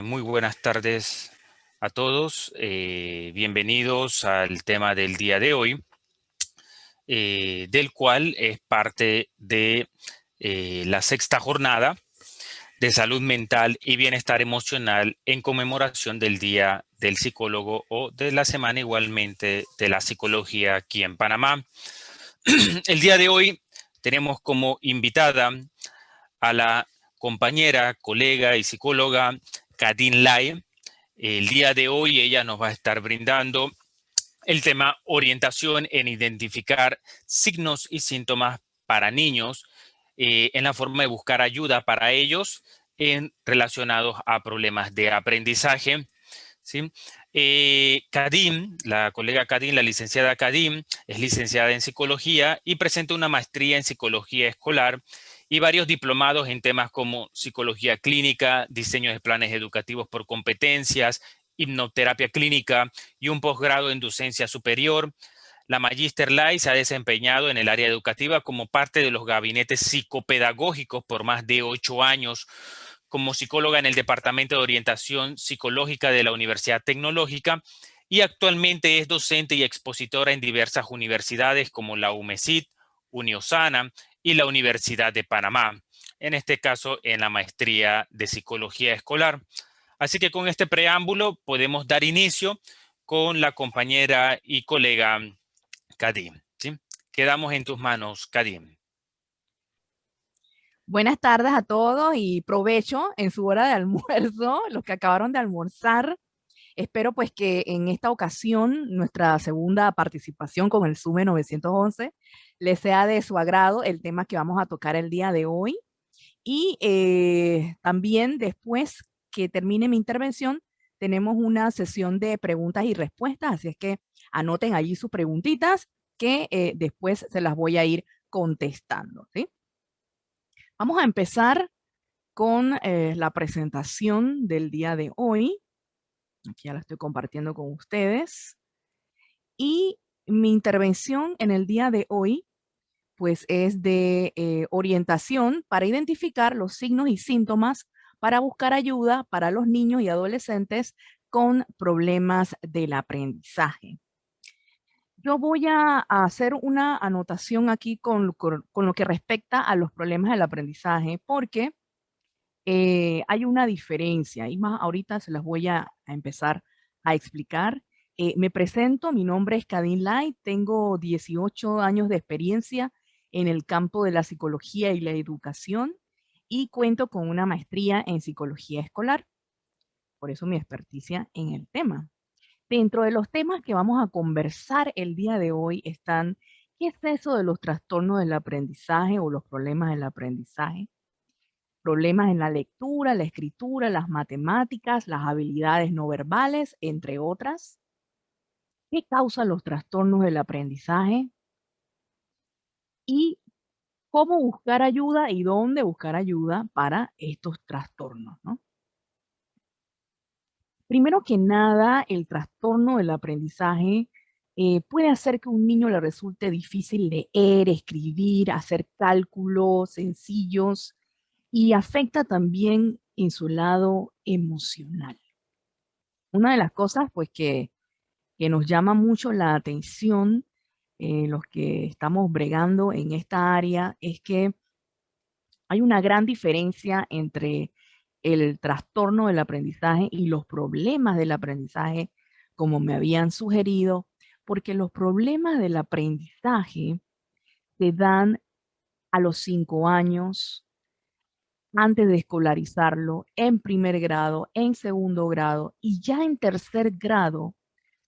Muy buenas tardes a todos. Bienvenidos al tema del día de hoy, del cual es parte de la sexta jornada de salud mental y bienestar emocional en conmemoración del Día del Psicólogo o de la semana igualmente de la psicología aquí en Panamá. El día de hoy tenemos como invitada a la compañera, colega y psicóloga Kadin Lai. El día de hoy ella nos va a estar brindando el tema orientación en identificar signos y síntomas para niños en la forma de buscar ayuda para ellos relacionados a problemas de aprendizaje. ¿Sí? Kadim, la colega Kadim, la licenciada Kadim, es licenciada en psicología y presenta una maestría en psicología escolar y varios diplomados en temas como psicología clínica, diseño de planes educativos por competencias, hipnoterapia clínica y un posgrado en docencia superior. La Magíster Lai se ha desempeñado en el área educativa como parte de los gabinetes psicopedagógicos por más de 8 años, como psicóloga en el Departamento de Orientación Psicológica de la Universidad Tecnológica y actualmente es docente y expositora en diversas universidades como la UMESIT, Uniosana y la Universidad de Panamá, en este caso en la maestría de Psicología Escolar. Así que con este preámbulo podemos dar inicio con la compañera y colega Kadim. ¿Sí? Quedamos en tus manos, Kadim. Buenas tardes a todos y provecho en su hora de almuerzo, los que acabaron de almorzar. Espero pues que en esta ocasión, nuestra segunda participación con el SUME 911, les sea de su agrado el tema que vamos a tocar el día de hoy. Y también después que termine mi intervención, tenemos una sesión de preguntas y respuestas, así es que anoten allí sus preguntitas que después se las voy a ir contestando, ¿sí? Vamos a empezar con la presentación del día de hoy. Aquí ya la estoy compartiendo con ustedes. Y mi intervención en el día de hoy, pues es de orientación para identificar los signos y síntomas para buscar ayuda para los niños y adolescentes con problemas del aprendizaje. Yo voy a hacer una anotación aquí con lo que respecta a los problemas del aprendizaje, porque hay una diferencia y más ahorita se las voy a empezar a explicar. Me presento, mi nombre es Kadin Lai, tengo 18 años de experiencia en el campo de la psicología y la educación y cuento con una maestría en psicología escolar, por eso mi experticia en el tema. Dentro de los temas que vamos a conversar el día de hoy están, ¿qué es eso de los trastornos del aprendizaje o los problemas del aprendizaje? Problemas en la lectura, la escritura, las matemáticas, las habilidades no verbales, entre otras. ¿Qué causan los trastornos del aprendizaje? Y cómo buscar ayuda y dónde buscar ayuda para estos trastornos, ¿no? Primero que nada, el trastorno del aprendizaje puede hacer que a un niño le resulte difícil leer, escribir, hacer cálculos sencillos y afecta también en su lado emocional. Una de las cosas, pues, que nos llama mucho la atención, los que estamos bregando en esta área, es que hay una gran diferencia entre el trastorno del aprendizaje y los problemas del aprendizaje, como me habían sugerido, porque los problemas del aprendizaje se dan a los 5 años, antes de escolarizarlo, en primer grado, en segundo grado y ya en tercer grado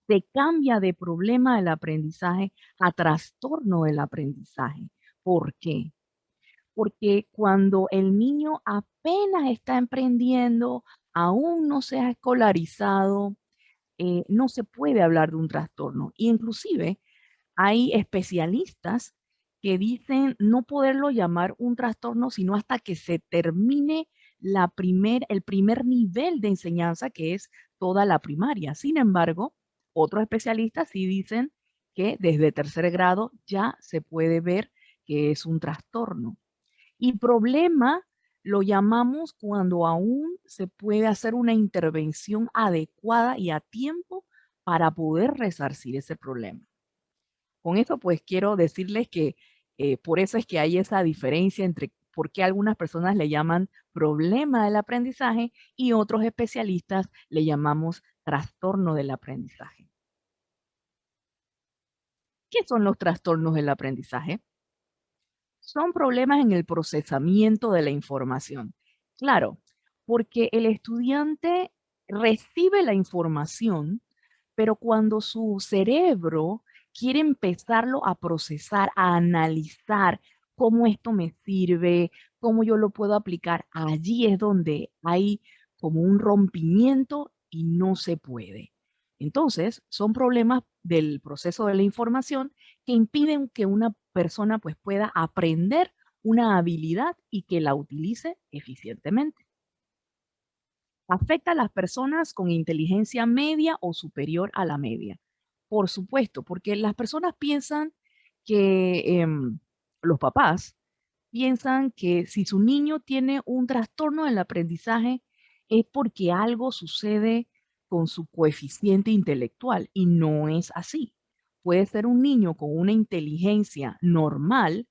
se cambia de problema del aprendizaje a trastorno del aprendizaje. ¿Por qué? Porque cuando el niño apenas está emprendiendo, aún no se ha escolarizado, no se puede hablar de un trastorno. Y inclusive hay especialistas que dicen no poderlo llamar un trastorno, sino hasta que se termine el primer nivel de enseñanza, que es toda la primaria. Sin embargo, otros especialistas sí dicen que desde tercer grado ya se puede ver que es un trastorno. Y problema Lo llamamos cuando aún se puede hacer una intervención adecuada y a tiempo para poder resarcir ese problema. Con eso, pues quiero decirles que por eso es que hay esa diferencia entre por qué algunas personas le llaman problema del aprendizaje y otros especialistas le llamamos trastorno del aprendizaje. ¿Qué son los trastornos del aprendizaje? Son problemas en el procesamiento de la información. Claro, porque el estudiante recibe la información, pero cuando su cerebro quiere empezarlo a procesar, a analizar cómo esto me sirve, cómo yo lo puedo aplicar, allí es donde hay como un rompimiento y no se puede. Entonces, son problemas del proceso de la información que impiden que una persona pues pueda aprender una habilidad y que la utilice eficientemente. Afecta a las personas con inteligencia media o superior a la media. Por supuesto, porque las personas piensan que los papás piensan que si su niño tiene un trastorno del aprendizaje es porque algo sucede con su coeficiente intelectual y no es así. Puede ser un niño con una inteligencia normal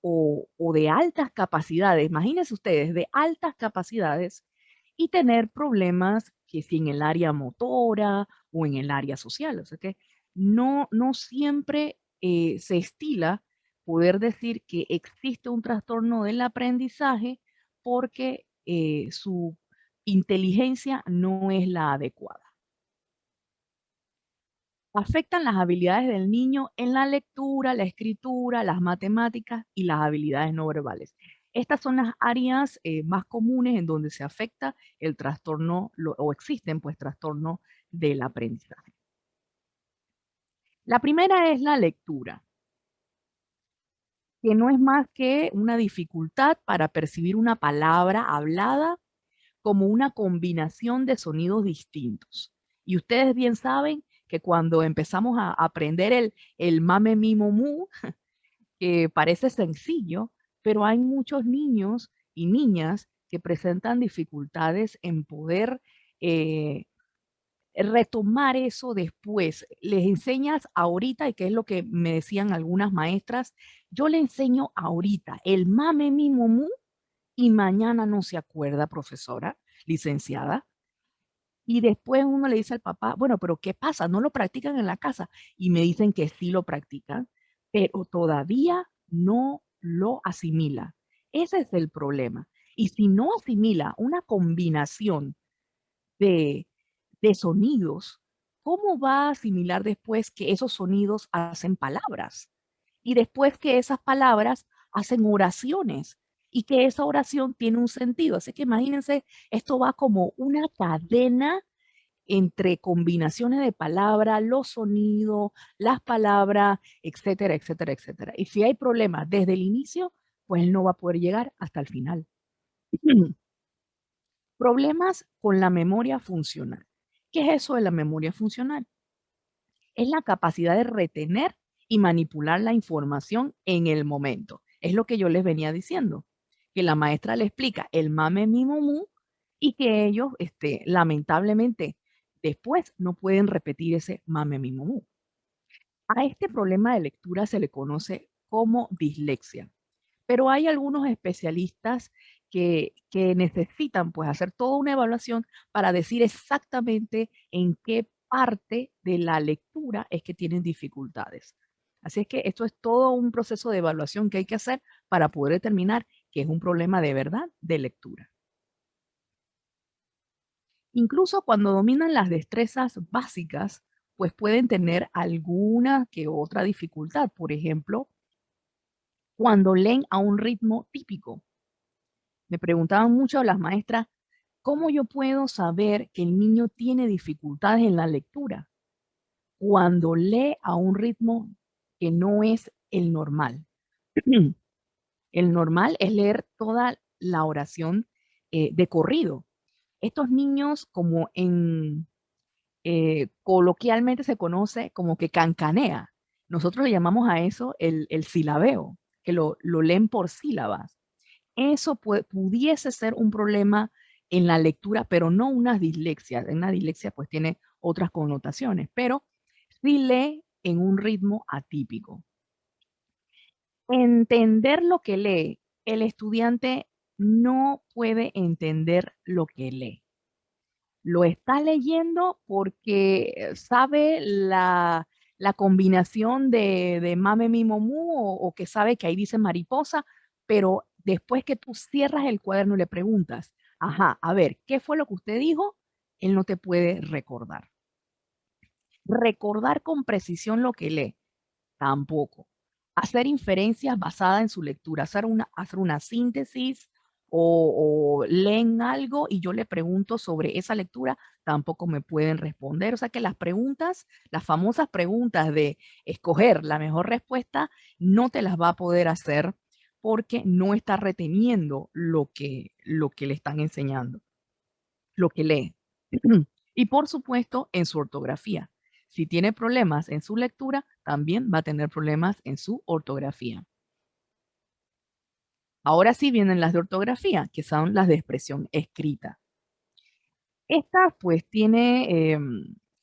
o de altas capacidades, imagínense ustedes, de altas capacidades y tener problemas que si en el área motora o en el área social. O sea que no siempre se estila poder decir que existe un trastorno del aprendizaje porque su inteligencia no es la adecuada. Afectan las habilidades del niño en la lectura, la escritura, las matemáticas y las habilidades no verbales. Estas son las áreas más comunes en donde se afecta el trastorno o existen pues trastornos del aprendizaje. La primera es la lectura, que no es más que una dificultad para percibir una palabra hablada como una combinación de sonidos distintos. Y ustedes bien saben que cuando empezamos a aprender el mame, mimo, mu, que parece sencillo, pero hay muchos niños y niñas que presentan dificultades en poder retomar eso después. Les enseñas ahorita, y que es lo que me decían algunas maestras, yo le enseño ahorita el mame, mimo, mu, y mañana no se acuerda, profesora, licenciada. Y después uno le dice al papá, bueno, pero ¿qué pasa? ¿No lo practican en la casa? Y me dicen que sí lo practican, pero todavía no lo asimila. Ese es el problema. Y si no asimila una combinación de, de sonidos, ¿cómo va a asimilar después que esos sonidos hacen palabras? Y después que esas palabras hacen oraciones y que esa oración tiene un sentido. Así que imagínense, esto va como una cadena entre combinaciones de palabras, los sonidos, las palabras, etcétera, etcétera, etcétera. Y si hay problemas desde el inicio, pues él no va a poder llegar hasta el final. Problemas con la memoria funcional. ¿Qué es eso de la memoria funcional? Es la capacidad de retener y manipular la información en el momento. Es lo que yo les venía diciendo, que la maestra le explica el mame, mimo, mu, y que ellos, lamentablemente, después no pueden repetir ese mame, mimo, mu. A este problema de lectura se le conoce como dislexia, pero hay algunos especialistas que necesitan pues hacer toda una evaluación para decir exactamente en qué parte de la lectura es que tienen dificultades. Así es que esto es todo un proceso de evaluación que hay que hacer para poder determinar que es un problema de verdad de lectura. Incluso cuando dominan las destrezas básicas, pues pueden tener alguna que otra dificultad. Por ejemplo, cuando leen a un ritmo típico. Me preguntaban mucho las maestras, ¿cómo yo puedo saber que el niño tiene dificultades en la lectura? Cuando lee a un ritmo que no es el normal. El normal es leer toda la oración de corrido. Estos niños, como coloquialmente se conoce como que cancanea. Nosotros le llamamos a eso el silabeo, que lo leen por sílabas. eso pudiese ser un problema en la lectura, pero no una dislexia. Una dislexia pues tiene otras connotaciones, pero sí lee en un ritmo atípico. Entender lo que lee. El estudiante no puede entender lo que lee. Lo está leyendo porque sabe la combinación de mame, mi, momú, o que sabe que ahí dice mariposa, pero después que tú cierras el cuaderno y le preguntas, ajá, a ver, ¿qué fue lo que usted dijo? Él no te puede recordar. Recordar con precisión lo que lee, tampoco. Hacer inferencias basadas en su lectura, hacer una síntesis o leen algo y yo le pregunto sobre esa lectura, tampoco me pueden responder. O sea que las preguntas, las famosas preguntas de escoger la mejor respuesta, no te las va a poder hacer porque no está reteniendo lo que le están enseñando, lo que lee. Y por supuesto, en su ortografía. Si tiene problemas en su lectura, también va a tener problemas en su ortografía. Ahora sí vienen las de ortografía, que son las de expresión escrita. Esta pues tiene,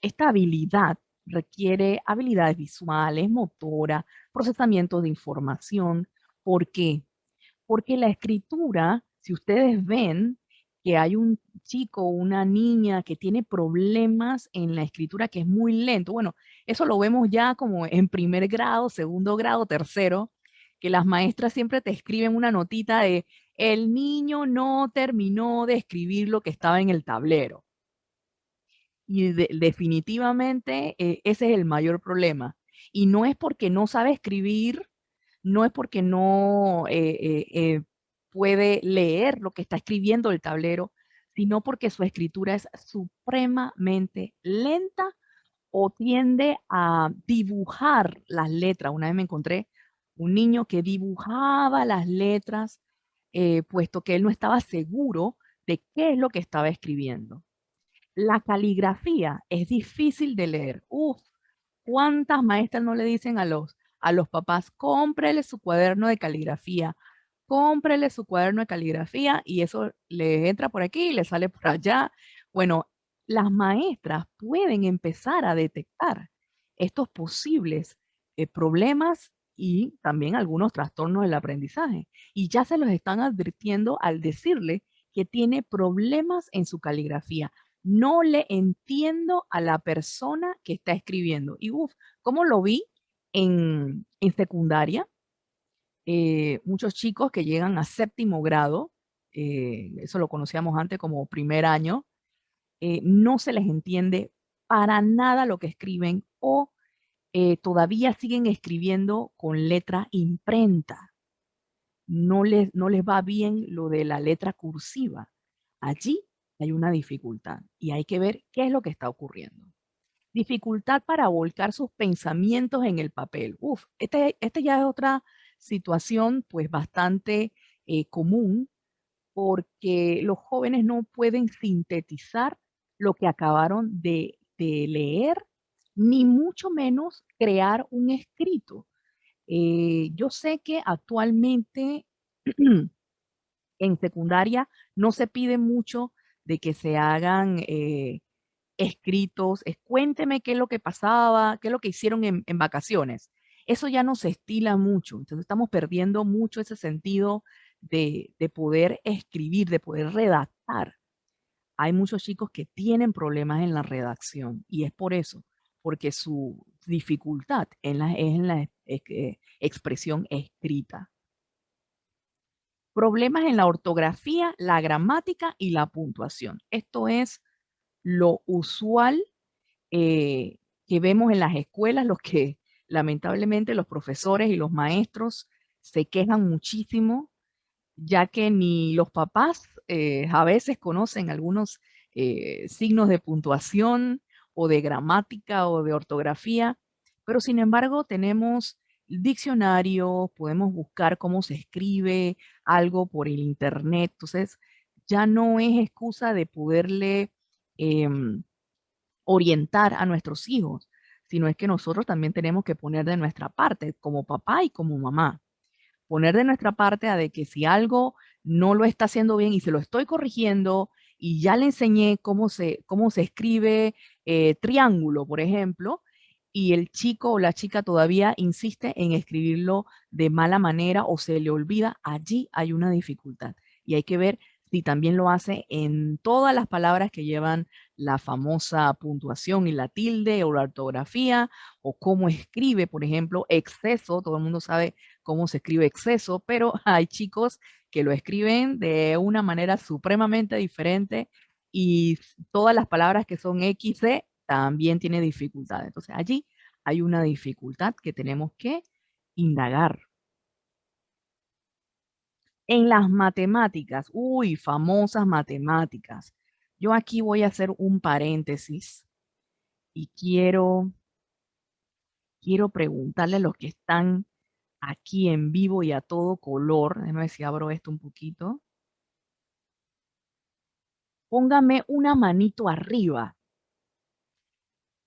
esta habilidad requiere habilidades visuales, motora, procesamiento de información. ¿Por qué? Porque la escritura, si ustedes ven que hay un chico o una niña que tiene problemas en la escritura, que es muy lento, bueno, eso lo vemos ya como en primer grado, segundo grado, tercero, que las maestras siempre te escriben una notita de el niño no terminó de escribir lo que estaba en el tablero. Y definitivamente ese es el mayor problema. Y no es porque no sabe escribir, no es porque no puede leer lo que está escribiendo el tablero, sino porque su escritura es supremamente lenta o tiende a dibujar las letras. Una vez me encontré un niño que dibujaba las letras, puesto que él no estaba seguro de qué es lo que estaba escribiendo. La caligrafía es difícil de leer. Uf, ¿cuántas maestras no le dicen a los papás, cómprele su cuaderno de caligrafía, cómprele su cuaderno de caligrafía y eso le entra por aquí y le sale por allá? Bueno, las maestras pueden empezar a detectar estos posibles problemas y también algunos trastornos del aprendizaje. Y ya se los están advirtiendo al decirle que tiene problemas en su caligrafía. No le entiendo a la persona que está escribiendo. Y uff, ¿cómo lo vi en secundaria? Muchos chicos que llegan a séptimo grado, eso lo conocíamos antes como primer año, no se les entiende para nada lo que escriben o todavía siguen escribiendo con letra imprenta. No les va bien lo de la letra cursiva. Allí hay una dificultad y hay que ver qué es lo que está ocurriendo. Dificultad para volcar sus pensamientos en el papel. Uf, este ya es otra situación pues bastante común porque los jóvenes no pueden sintetizar lo que acabaron de leer, ni mucho menos crear un escrito. Yo sé que actualmente en secundaria no se pide mucho de que se hagan escritos, cuénteme qué es lo que pasaba, qué es lo que hicieron en vacaciones. Eso ya no se estila mucho, entonces estamos perdiendo mucho ese sentido de poder escribir, de poder redactar. Hay muchos chicos que tienen problemas en la redacción y es por eso, porque su dificultad es en la expresión escrita. Problemas en la ortografía, la gramática y la puntuación. Esto es lo usual eh, que vemos en las escuelas, los que lamentablemente los profesores y los maestros se quejan muchísimo, ya que ni los papás a veces conocen algunos signos de puntuación o de gramática o de ortografía, pero sin embargo tenemos diccionario, podemos buscar cómo se escribe algo por el internet, entonces ya no es excusa de poderle em, orientar a nuestros hijos, sino es que nosotros también tenemos que poner de nuestra parte como papá y como mamá. Poner de nuestra parte a de que si algo no lo está haciendo bien y se lo estoy corrigiendo y ya le enseñé cómo se escribe triángulo, por ejemplo, y el chico o la chica todavía insiste en escribirlo de mala manera o se le olvida, allí hay una dificultad. Y hay que ver si también lo hace en todas las palabras que llevan la famosa puntuación y la tilde o la ortografía, o cómo escribe, por ejemplo, exceso. Todo el mundo sabe cómo se escribe exceso, pero hay chicos que lo escriben de una manera supremamente diferente y todas las palabras que son XC también tiene dificultades. Entonces allí hay una dificultad que tenemos que indagar. En las matemáticas, uy, famosas matemáticas. Yo aquí voy a hacer un paréntesis y quiero preguntarle a los que están aquí en vivo y a todo color. Déjame ver si abro esto un poquito. Póngame una manito arriba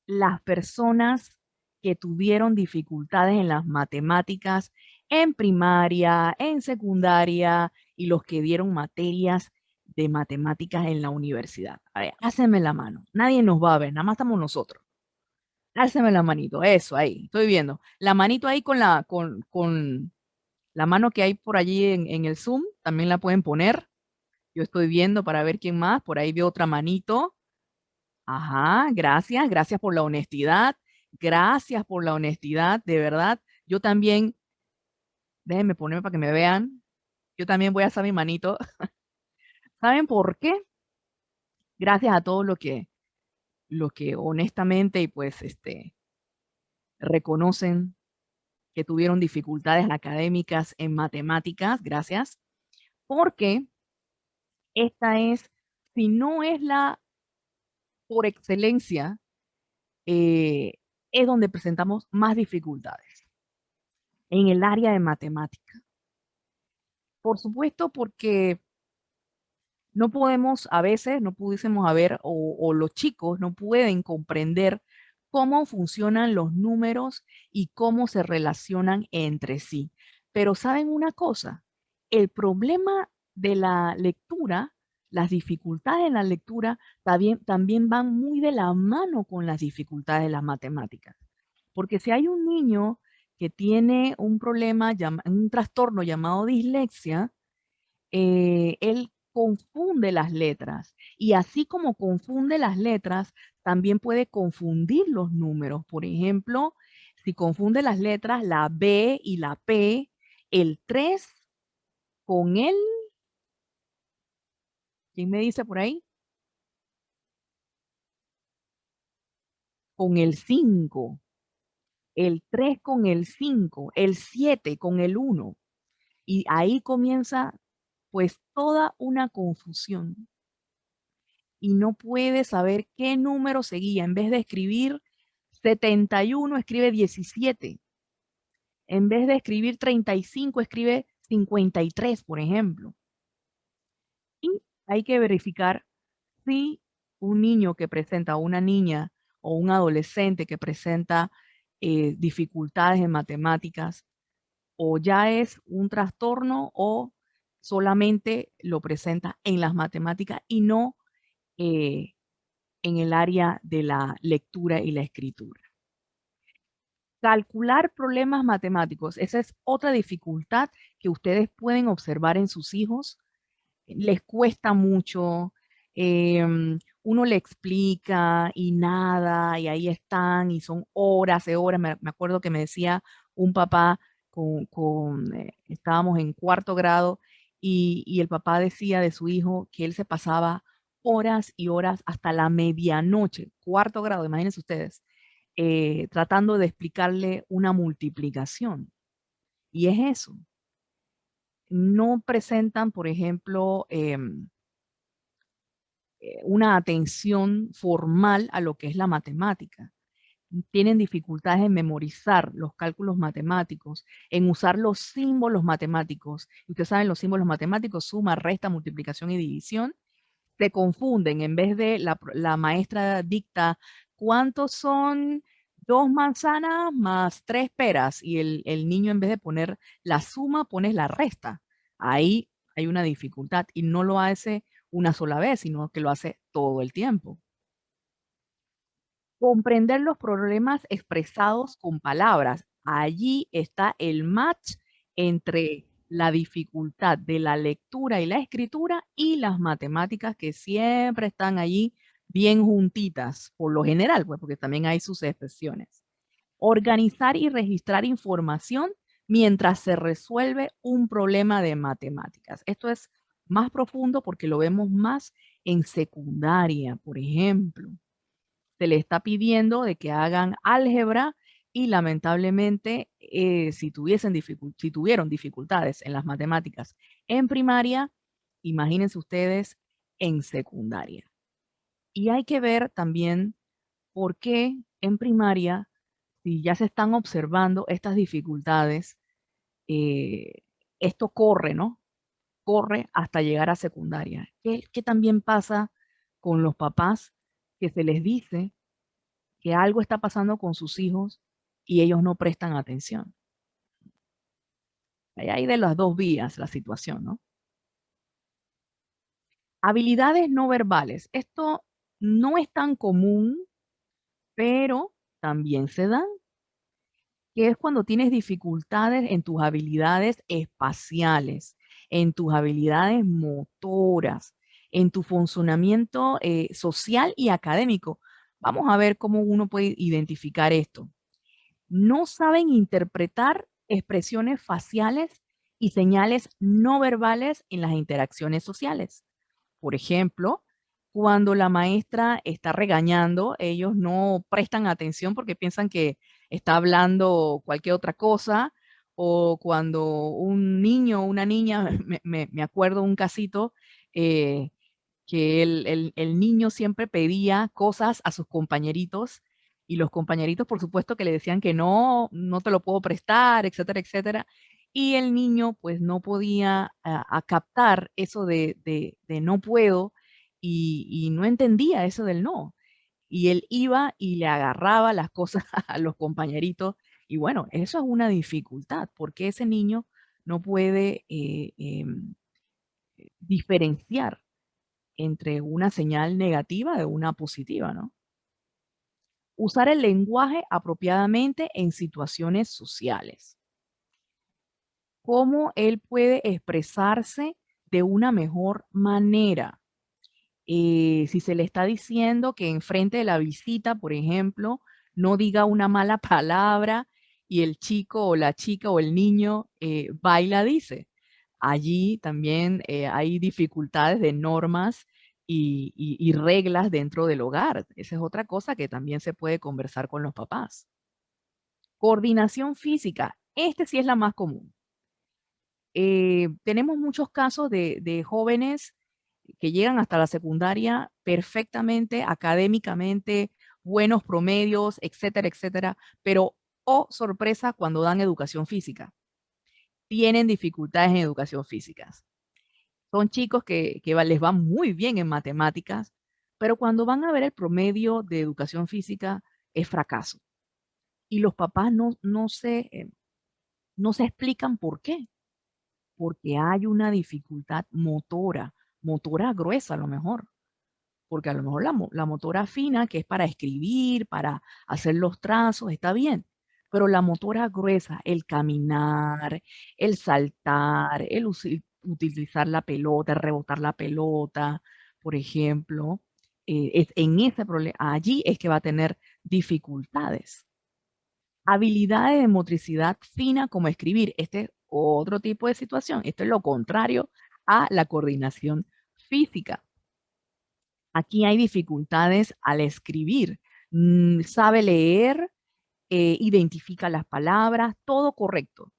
las personas que tuvieron dificultades en las matemáticas en primaria, en secundaria y los que dieron materias de matemáticas en la universidad. A ver, hácenme la mano. Nadie nos va a ver, nada más estamos nosotros. Hácenme la manito, eso ahí, estoy viendo. La manito ahí con la mano que hay por allí en el Zoom, también la pueden poner. Yo estoy viendo para ver quién más. Por ahí veo otra manito. Ajá, gracias, gracias por la honestidad, gracias por la honestidad, de verdad. Yo también, déjenme ponerme para que me vean, yo también voy a hacer mi manito. ¿Saben por qué? Gracias a todos lo que honestamente y pues reconocen que tuvieron dificultades académicas en matemáticas, gracias, porque esta es, si no es la por excelencia, eh, es donde presentamos más dificultades en el área de matemáticas. Por supuesto, porque no podemos, a veces no pudiésemos haber, o los chicos no pueden comprender cómo funcionan los números y cómo se relacionan entre sí. Pero ¿saben una cosa? El problema de la lectura, las dificultades en la lectura también van muy de la mano con las dificultades de las matemáticas. Porque si hay un niño que tiene un problema, un trastorno llamado dislexia, él confunde las letras y así como confunde las letras, también puede confundir los números. Por ejemplo, si confunde las letras, la B y la P, el 3 con el, ¿quién me dice por ahí? Con el 5, el 3 con el 5, el 7 con el 1. Y ahí comienza pues toda una confusión y no puede saber qué número seguía. En vez de escribir 71, escribe 17. En vez de escribir 35, escribe 53, por ejemplo. Y hay que verificar si un niño que presenta, o una niña o un adolescente que presenta dificultades en matemáticas, o ya es un trastorno o solamente lo presenta en las matemáticas y no eh, en el área de la lectura y la escritura. Calcular problemas matemáticos, esa es otra dificultad que ustedes pueden observar en sus hijos. Les cuesta mucho, uno le explica y nada, y ahí están, y son horas y horas. Me acuerdo que me decía un papá, estábamos en cuarto grado, y el papá decía de su hijo que él se pasaba horas y horas hasta la medianoche, cuarto grado, imagínense ustedes, tratando de explicarle una multiplicación. Y es eso. No presentan, por ejemplo, una atención formal a lo que es la matemática. Tienen dificultades en memorizar los cálculos matemáticos, en usar los símbolos matemáticos. Y ustedes saben, los símbolos matemáticos, suma, resta, multiplicación y división, se confunden. En vez de la maestra dicta cuántos son 2 manzanas más 3 peras, y el niño en vez de poner la suma, pones la resta. Ahí hay una dificultad y no lo hace una sola vez, sino que lo hace todo el tiempo. Comprender los problemas expresados con palabras. Allí está el match entre la dificultad de la lectura y la escritura y las matemáticas que siempre están allí bien juntitas, por lo general, pues porque también hay sus excepciones. Organizar y registrar información mientras se resuelve un problema de matemáticas. Esto es más profundo porque lo vemos más en secundaria, por ejemplo. Se le está pidiendo de que hagan álgebra y lamentablemente si tuvieron dificultades en las matemáticas en primaria, imagínense ustedes en secundaria. Y hay que ver también por qué en primaria, si ya se están observando estas dificultades, eh, esto corre, ¿no? Corre hasta llegar a secundaria. ¿Qué también pasa con los papás que se les dice que algo está pasando con sus hijos y ellos no prestan atención? Ahí hay de las dos vías la situación, ¿no? Habilidades no verbales. Esto no es tan común, pero también se dan, que es cuando tienes dificultades en tus habilidades espaciales, en tus habilidades motoras, en tu funcionamiento social y académico. Vamos a ver cómo uno puede identificar esto. No saben interpretar expresiones faciales y señales no verbales en las interacciones sociales. Por ejemplo, cuando la maestra está regañando, ellos no prestan atención porque piensan que está hablando cualquier otra cosa, o cuando un niño o una niña, me acuerdo un casito, eh, que el niño siempre pedía cosas a sus compañeritos y los compañeritos, por supuesto, que le decían que no, no te lo puedo prestar, etcétera, etcétera. Y el niño pues no podía a captar eso de no puedo y no entendía eso del no. Y él iba y le agarraba las cosas a los compañeritos. Y bueno, eso es una dificultad porque ese niño no puede diferenciar entre una señal negativa de una positiva, ¿no? Usar el lenguaje apropiadamente en situaciones sociales. Cómo él puede expresarse de una mejor manera. Si se le está diciendo que enfrente de la visita, por ejemplo, no diga una mala palabra y el chico o la chica o el niño va y la dice. Allí también hay dificultades de normas y reglas dentro del hogar. Esa es otra cosa que también se puede conversar con los papás. Coordinación física. Este sí es la más común. Tenemos muchos casos de jóvenes que llegan hasta la secundaria perfectamente, académicamente, buenos promedios, etcétera, etcétera, pero, oh, sorpresa, cuando dan educación física, tienen dificultades en educación física. Son chicos que les va muy bien en matemáticas, pero cuando van a ver el promedio de educación física es fracaso. Y los papás no se explican por qué. Porque hay una dificultad motora, motora gruesa a lo mejor, porque a lo mejor la motora fina, que es para escribir, para hacer los trazos, está bien, pero la motora gruesa, el caminar, el saltar, utilizar la pelota, rebotar la pelota, por ejemplo, en ese problema, allí es que va a tener dificultades. Habilidades de motricidad fina como escribir. Este es otro tipo de situación. Esto es lo contrario a la coordinación física. Aquí hay dificultades al escribir. Sabe leer, identifica las palabras, todo correcto.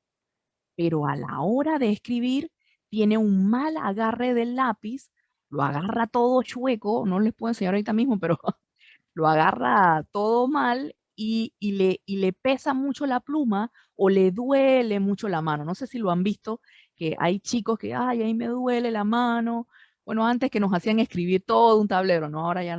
Pero a la hora de escribir tiene un mal agarre del lápiz, lo agarra todo chueco, no les puedo enseñar ahorita mismo, pero lo agarra todo mal y le pesa mucho la pluma o le duele mucho la mano. No sé si lo han visto, que hay chicos que, ay, ahí me duele la mano. Bueno, antes que nos hacían escribir todo un tablero, ¿no? Ahora ya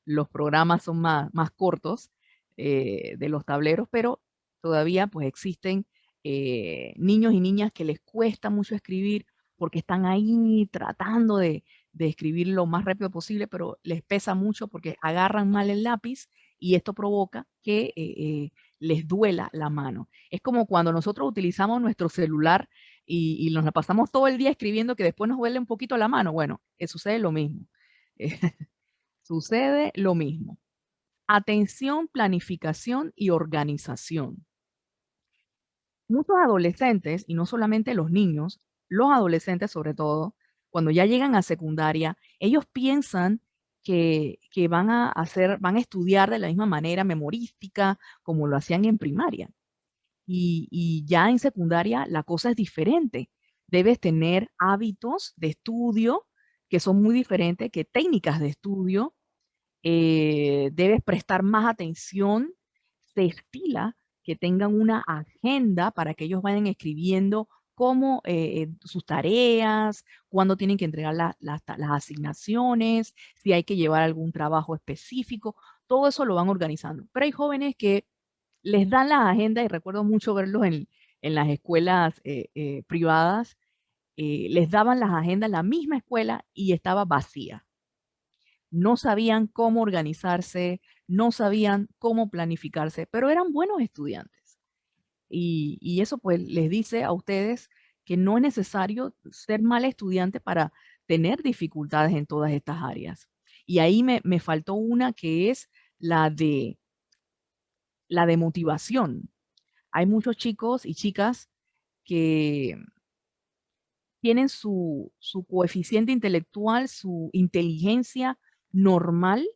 los programas son más cortos de los tableros, pero todavía pues existen niños y niñas que les cuesta mucho escribir porque están ahí tratando de escribir lo más rápido posible, pero les pesa mucho porque agarran mal el lápiz y esto provoca que les duela la mano. Es como cuando nosotros utilizamos nuestro celular y nos la pasamos todo el día escribiendo que después nos duele un poquito la mano. Bueno, sucede lo mismo. Sucede lo mismo. Atención, planificación y organización. Muchos adolescentes, y no solamente los niños, los adolescentes sobre todo, cuando ya llegan a secundaria, ellos piensan que van a estudiar de la misma manera memorística como lo hacían en primaria. Y ya en secundaria la cosa es diferente. Debes tener hábitos de estudio que son muy diferentes que técnicas de estudio. Debes prestar más atención. Se estila que tengan una agenda para que ellos vayan escribiendo cómo sus tareas, cuándo tienen que entregar las asignaciones, si hay que llevar algún trabajo específico, todo eso lo van organizando. Pero hay jóvenes que les dan las agendas y recuerdo mucho verlos en las escuelas privadas, les daban las agendas en la misma escuela y estaba vacía. No sabían cómo organizarse, no sabían cómo planificarse, pero eran buenos estudiantes. Y eso pues les dice a ustedes que no es necesario ser mal estudiante para tener dificultades en todas estas áreas. Y ahí me faltó una que es la de motivación. Hay muchos chicos y chicas que tienen su coeficiente intelectual, su inteligencia normal,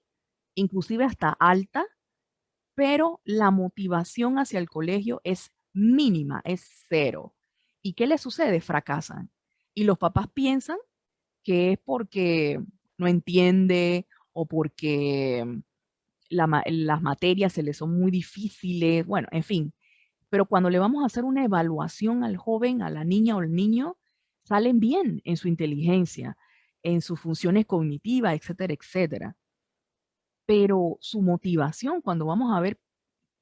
inclusive hasta alta, pero la motivación hacia el colegio es mínima, es cero. ¿Y qué les sucede? Fracasan. Y los papás piensan que es porque no entiende o porque las materias se les son muy difíciles, bueno, en fin. Pero cuando le vamos a hacer una evaluación al joven, a la niña o al niño, salen bien en su inteligencia, en sus funciones cognitivas, etcétera, etcétera. Pero su motivación, cuando vamos a ver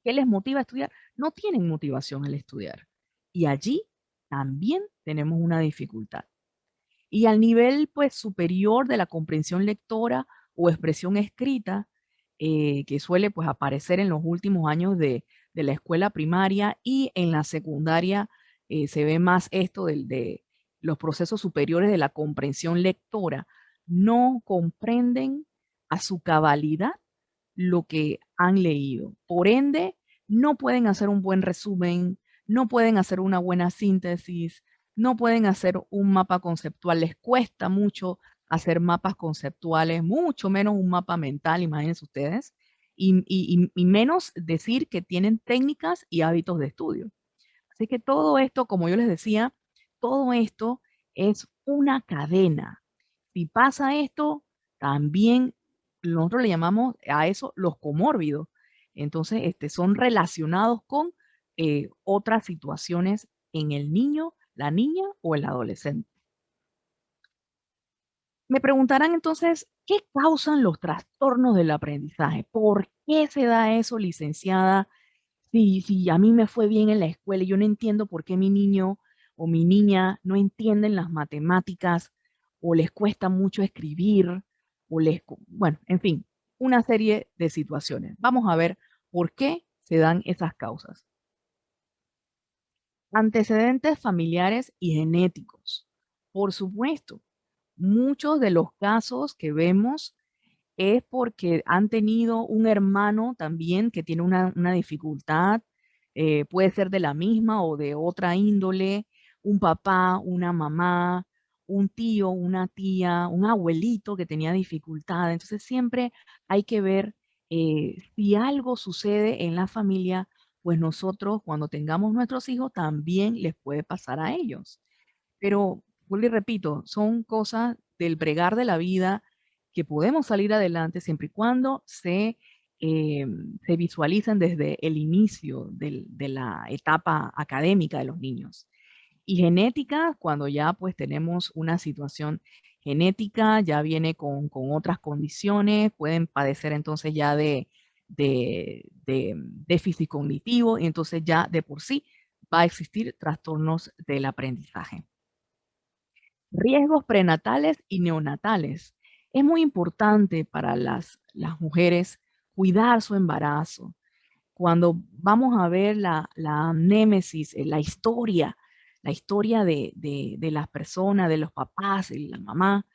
qué les motiva a estudiar, no tienen motivación al estudiar. Y allí también tenemos una dificultad. Y al nivel pues superior de la comprensión lectora o expresión escrita, que suele pues aparecer en los últimos años de la escuela primaria y en la secundaria, se ve más esto de los procesos superiores de la comprensión lectora, no comprenden a su cabalidad lo que han leído. Por ende, no pueden hacer un buen resumen, no pueden hacer una buena síntesis, no pueden hacer un mapa conceptual. Les cuesta mucho hacer mapas conceptuales, mucho menos un mapa mental, imagínense ustedes, y menos decir que tienen técnicas y hábitos de estudio. Así que todo esto, como yo les decía, todo esto es una cadena. Si pasa esto, también nosotros le llamamos a eso los comórbidos. Entonces, son relacionados con otras situaciones en el niño, la niña o el adolescente. Me preguntarán entonces, ¿qué causan los trastornos del aprendizaje? ¿Por qué se da eso, licenciada? Si a mí me fue bien en la escuela y yo no entiendo por qué mi niño o mi niña no entienden las matemáticas o les cuesta mucho escribir bueno, en fin, una serie de situaciones. Vamos a ver por qué se dan esas causas. Antecedentes familiares y genéticos. Por supuesto, muchos de los casos que vemos es porque han tenido un hermano también que tiene una dificultad, puede ser de la misma o de otra índole, un papá, una mamá, un tío, una tía, un abuelito que tenía dificultad. Entonces siempre hay que ver si algo sucede en la familia, pues nosotros cuando tengamos nuestros hijos también les puede pasar a ellos. Pero, vuelvo y repito, son cosas del bregar de la vida que podemos salir adelante siempre y cuando se visualicen desde el inicio de la etapa académica de los niños. Y genética, cuando ya pues tenemos una situación genética, ya viene con otras condiciones, pueden padecer entonces ya de déficit cognitivo y entonces ya de por sí va a existir trastornos del aprendizaje. Riesgos prenatales y neonatales. Es muy importante para las mujeres cuidar su embarazo. Cuando vamos a ver la némesis, la historia de las personas, de los papás y la mamá,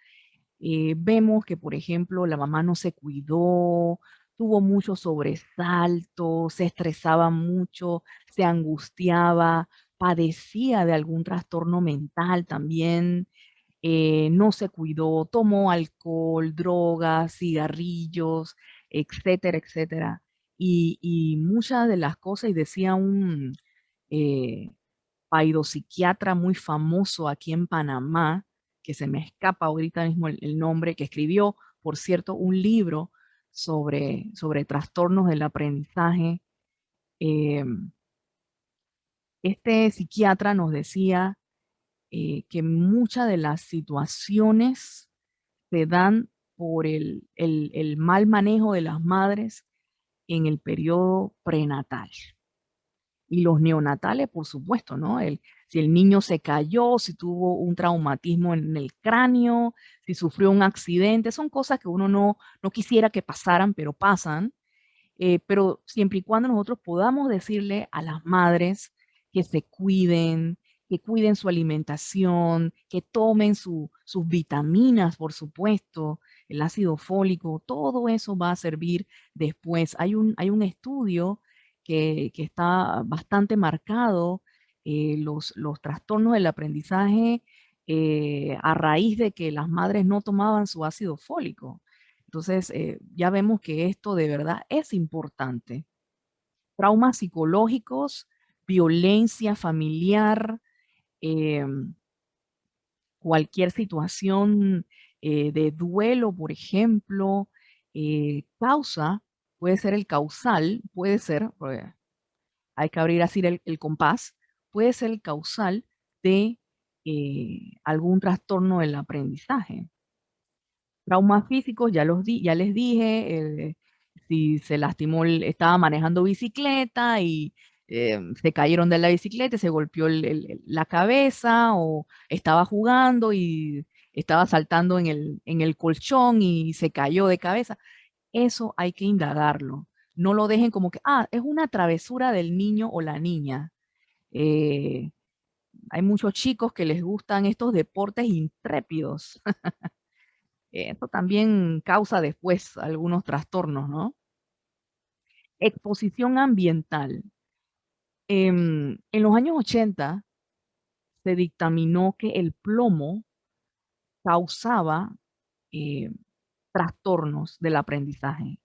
vemos que, por ejemplo, la mamá no se cuidó, tuvo muchos sobresaltos, se estresaba mucho, se angustiaba, padecía de algún trastorno mental también, no se cuidó, tomó alcohol, drogas, cigarrillos, etcétera, etcétera. Y muchas de las cosas, y decía un eh, psiquiatra muy famoso aquí en Panamá, que se me escapa ahorita mismo el nombre, que escribió, por cierto, un libro sobre trastornos del aprendizaje. Eh, este psiquiatra nos decía que muchas de las situaciones se dan por el mal manejo de las madres en el periodo prenatal. Y los neonatales, por supuesto, ¿no? Si el niño se cayó, si tuvo un traumatismo en el cráneo, si sufrió un accidente, son cosas que uno no quisiera que pasaran, pero pasan. Pero siempre y cuando nosotros podamos decirle a las madres que se cuiden, que cuiden su alimentación, que tomen sus vitaminas, por supuesto, el ácido fólico, todo eso va a servir después. Hay un estudio que está bastante marcado, los trastornos del aprendizaje a raíz de que las madres no tomaban su ácido fólico. Entonces, ya vemos que esto de verdad es importante. Traumas psicológicos, violencia familiar, eh, cualquier situación de duelo, por ejemplo, causa, puede ser el causal, puede ser, porque hay que abrir así el compás, puede ser el causal de algún trastorno del aprendizaje. Traumas físicos, ya les dije, si se lastimó, estaba manejando bicicleta y se cayeron de la bicicleta, y se golpeó la cabeza o estaba jugando y estaba saltando en el colchón y se cayó de cabeza. Eso hay que indagarlo. No lo dejen como que, es una travesura del niño o la niña. Eh, Hay muchos chicos que les gustan estos deportes intrépidos. Esto también causa después algunos trastornos, ¿no? Exposición ambiental. En los años 80 se dictaminó que el plomo causaba eh, trastornos del aprendizaje.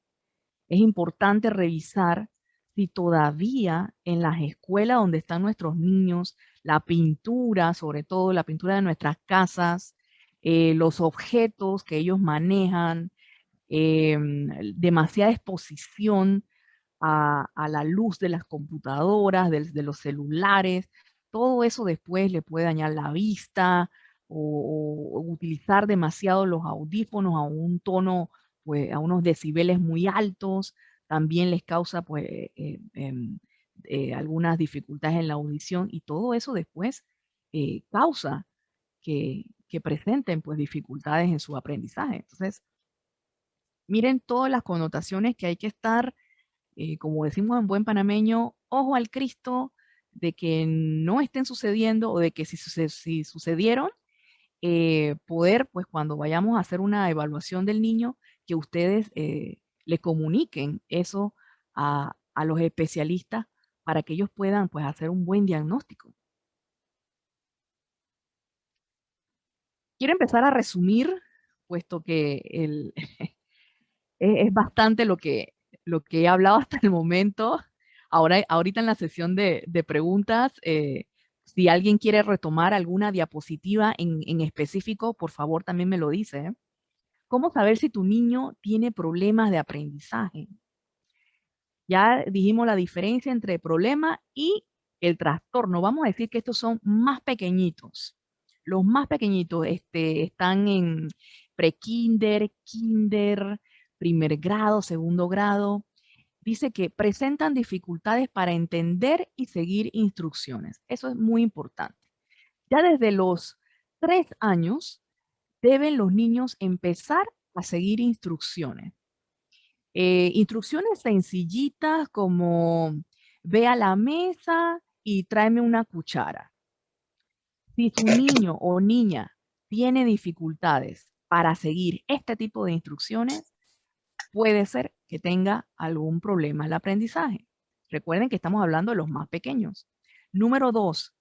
Es importante revisar si todavía en las escuelas donde están nuestros niños, la pintura, sobre todo la pintura de nuestras casas, los objetos que ellos manejan, demasiada exposición a la luz de las computadoras, de los celulares, todo eso después le puede dañar la vista o utilizar demasiado los audífonos a un tono, pues a unos decibeles muy altos, también les causa pues algunas dificultades en la audición y todo eso después causa que presenten pues dificultades en su aprendizaje. Entonces, miren todas las connotaciones que hay que estar, como decimos en buen panameño, ojo al Cristo de que no estén sucediendo o de que si sucedieron, poder, pues cuando vayamos a hacer una evaluación del niño, que ustedes le comuniquen eso a los especialistas para que ellos puedan, pues, hacer un buen diagnóstico. Quiero empezar a resumir, puesto que es bastante lo que he hablado hasta el momento. Ahorita en la sesión de preguntas, si alguien quiere retomar alguna diapositiva en específico, por favor también me lo dice, ¿eh? ¿Cómo saber si tu niño tiene problemas de aprendizaje? Ya dijimos la diferencia entre problema y el trastorno. Vamos a decir que estos son más pequeñitos. Los más pequeñitos están en prekinder, kinder, primer grado, segundo grado. Dice que presentan dificultades para entender y seguir instrucciones. Eso es muy importante. Ya desde los 3 años deben los niños empezar a seguir instrucciones. Instrucciones sencillitas como ve a la mesa y tráeme una cuchara. Si su niño o niña tiene dificultades para seguir este tipo de instrucciones, puede ser que tenga algún problema en el aprendizaje. Recuerden que estamos hablando de los más pequeños. Número 2,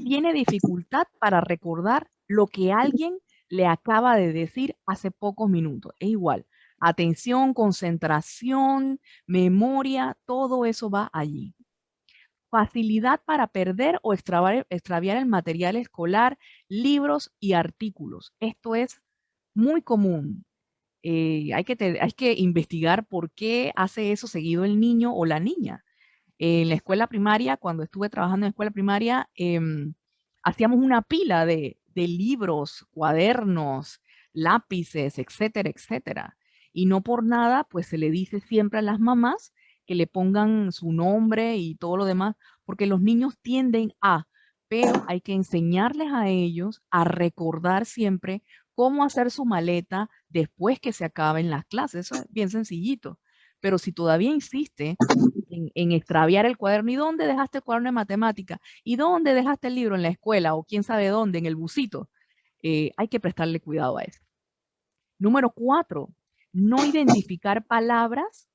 tiene dificultad para recordar lo que alguien le acaba de decir hace pocos minutos. Es igual. Atención, concentración, memoria, todo eso va allí. Facilidad para perder o extraviar el material escolar, libros y artículos. Esto es muy común. Hay que investigar por qué hace eso seguido el niño o la niña. En la escuela primaria, cuando estuve trabajando en escuela primaria, hacíamos una pila de libros, cuadernos, lápices, etcétera, etcétera. Y no por nada, pues se le dice siempre a las mamás que le pongan su nombre y todo lo demás, porque los niños tienden a, pero hay que enseñarles a ellos a recordar siempre cómo hacer su maleta después que se acaben las clases. Eso es bien sencillito. Pero si todavía insiste en extraviar el cuaderno, ¿y dónde dejaste el cuaderno de matemática? ¿Y dónde dejaste el libro en la escuela? O quién sabe dónde, en el busito. Hay que prestarle cuidado a eso. Número 4, no identificar palabras.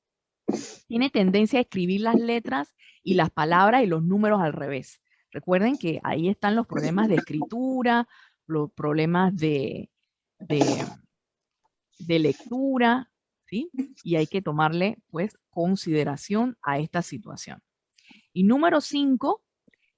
Tiene tendencia a escribir las letras y las palabras y los números al revés. Recuerden que ahí están los problemas de escritura, los problemas de, de lectura, ¿sí? Y hay que tomarle, pues, consideración a esta situación. Y número 5,